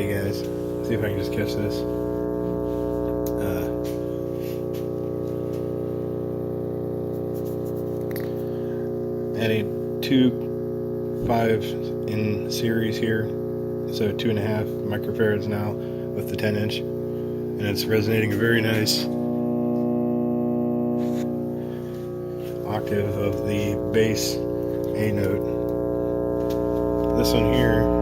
Hey guys, see if I can just catch this. Adding two 5 in series here, so 2.5 microfarads now with the 10-inch, and it's resonating a very nice octave of the bass A note. This one here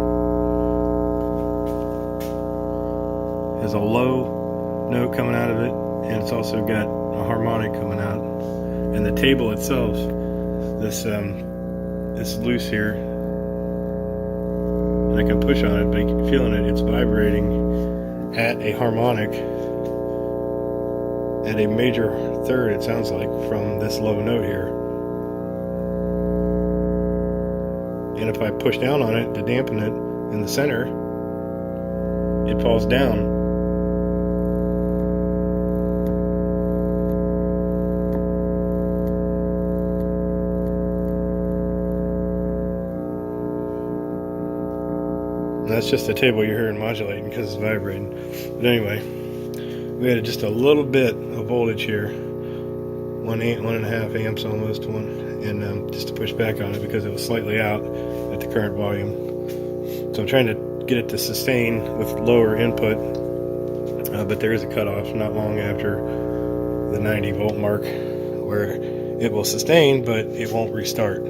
has a low note coming out of it, and it's also got a harmonic coming out. And the table itself, this loose here, and I can push on it, but you can feel it, it's vibrating at a harmonic at a major third, it sounds like, from this low note here. And if I push down on it to dampen it in the center, it falls down. And that's just the table you're hearing modulating because it's vibrating. But anyway, we had just a little bit of voltage here, 1.5 amps almost, and just to push back on it because it was slightly out at the current volume. So I'm trying to get it to sustain with lower input, but there is a cutoff not long after the 90 volt mark where it will sustain, but it won't restart.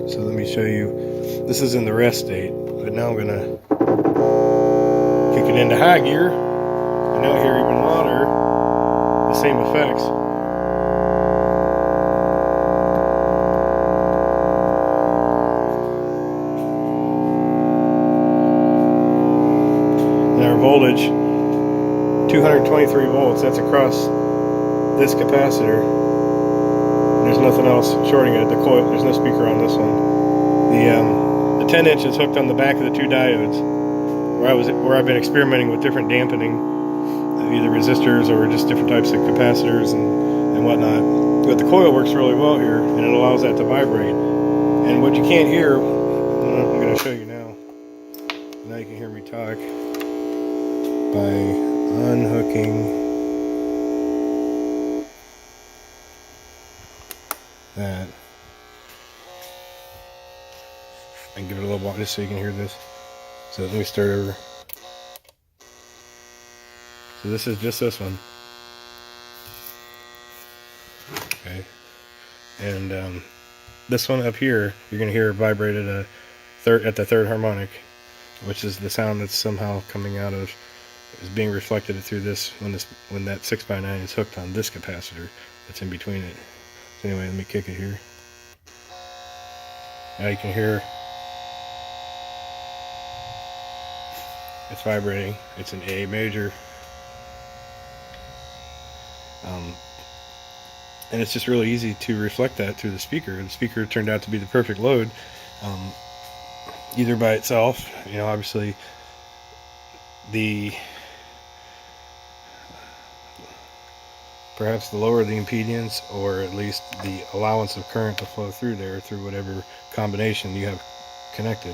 So let me show you. This is in the rest state, but now I'm going to kick it into high gear, and now hear even louder the same effects. And our voltage, 223 volts, that's across this capacitor. There's nothing else shorting it. The coil, there's no speaker on this one. The 10-inch is hooked on the back of the 2 diodes, where I've been experimenting with different dampening, either resistors or just different types of capacitors and whatnot. But the coil works really well here, and it allows that to vibrate. And what you can't hear, I'm going to show you now. Now you can hear me talk by unhooking that. And give it a little block just so you can hear this. So let me start over. So this is just this one. Okay. And this one up here, you're going to hear it vibrate at the third harmonic, which is the sound that's somehow coming out of, is being reflected through this when that 6x9 is hooked on this capacitor that's in between it. So anyway, let me kick it here. Now you can hear it's vibrating. It's an A major. And it's just really easy to reflect that through the speaker. The speaker turned out to be the perfect load, either by itself, obviously perhaps the lower the impedance, or at least the allowance of current to flow through there through whatever combination you have connected,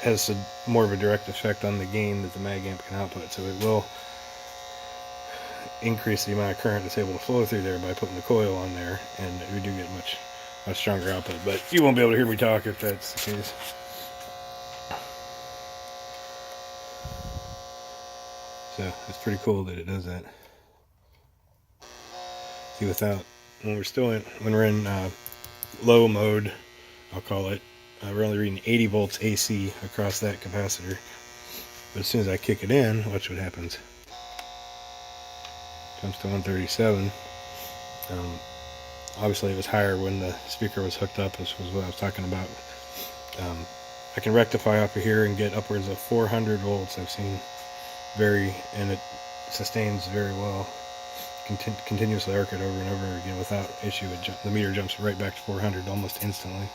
has more of a direct effect on the gain that the mag amp can output. So it will increase the amount of current that's able to flow through there by putting the coil on there, and we do get much stronger output. But you won't be able to hear me talk if that's the case. So it's pretty cool that it does that. See, when we're in low mode, I'll call it, we're only reading 80 volts AC across that capacitor. But as soon as I kick it in, watch what happens. Comes to 137. Obviously it was higher when the speaker was hooked up, as was what I was talking about. I can rectify up here and get upwards of 400 volts. I've seen and it sustains very well. Continuously arc it over and over again without issue. The meter jumps right back to 400 almost instantly.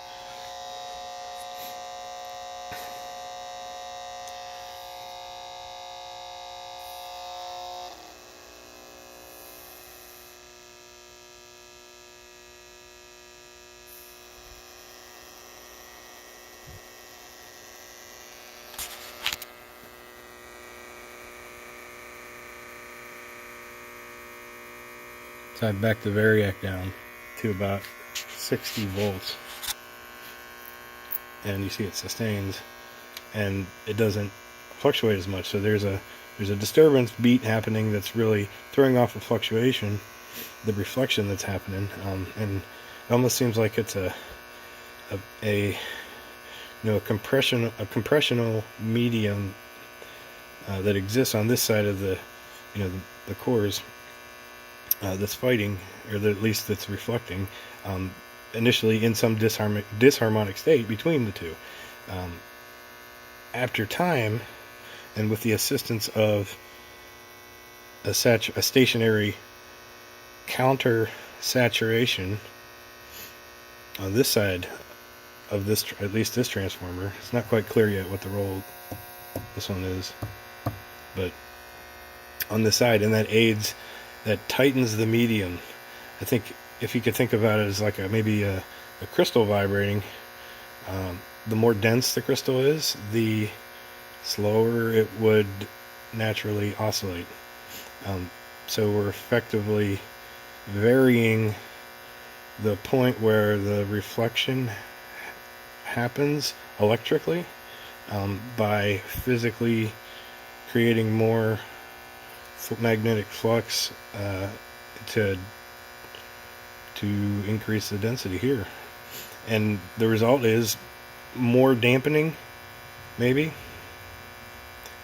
So I backed the variac down to about 60 volts, and you see it sustains, and it doesn't fluctuate as much. So there's a disturbance beat happening that's really throwing off the fluctuation, the reflection that's happening, and it almost seems like it's a compressional medium that exists on this side of the the cores that's fighting, or that at least that's reflecting, initially in some disharmonic state between the two. After time, and with the assistance of a stationary counter saturation on this side of this, at least this transformer, it's not quite clear yet what the role this one is, but on the side, and that tightens the medium. I think if you could think about it as like maybe a crystal vibrating, the more dense the crystal is, the slower it would naturally oscillate. So we're effectively varying the point where the reflection happens electrically, by physically creating more magnetic flux to increase the density here. And the result is more dampening, maybe,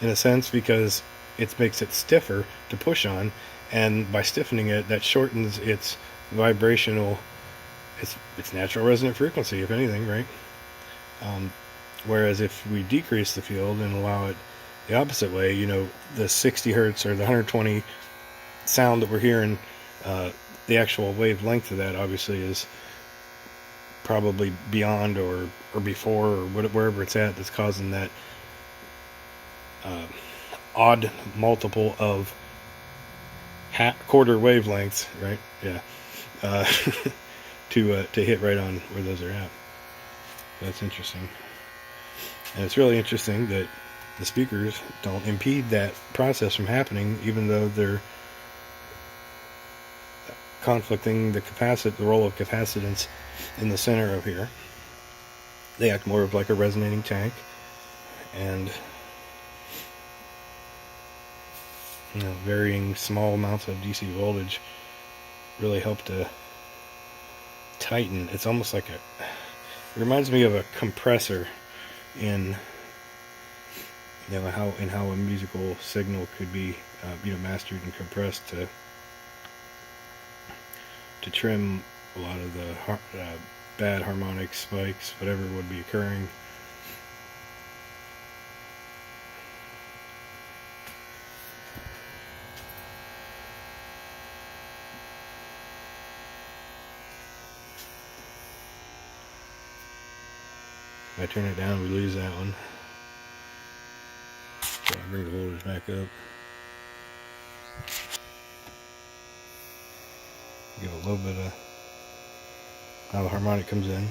in a sense, because it makes it stiffer to push on, and by stiffening it, that shortens its vibrational, its natural resonant frequency, if anything, right? Whereas if we decrease the field and allow it the opposite way, the 60 hertz or the 120 sound that we're hearing, the actual wavelength of that obviously is probably beyond or before, or wherever it's at, that's causing that odd multiple of quarter wavelengths, right? Yeah, to hit right on where those are at. That's interesting, and it's really interesting that the speakers don't impede that process from happening, even though they're conflicting the role of capacitance in the center of here. They act more of like a resonating tank, and varying small amounts of DC voltage really help to tighten. It's almost like it reminds me of a compressor in how a musical signal could be mastered and compressed to trim a lot of the bad harmonic spikes, whatever would be occurring. If I turn it down, we lose that one. So I bring the voltage back up. Give a little bit of how the harmonic comes in.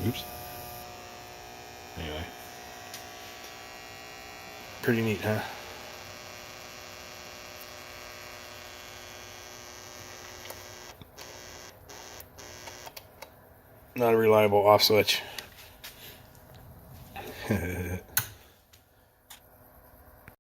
Oops. Anyway. Pretty neat, huh? Not a reliable off switch.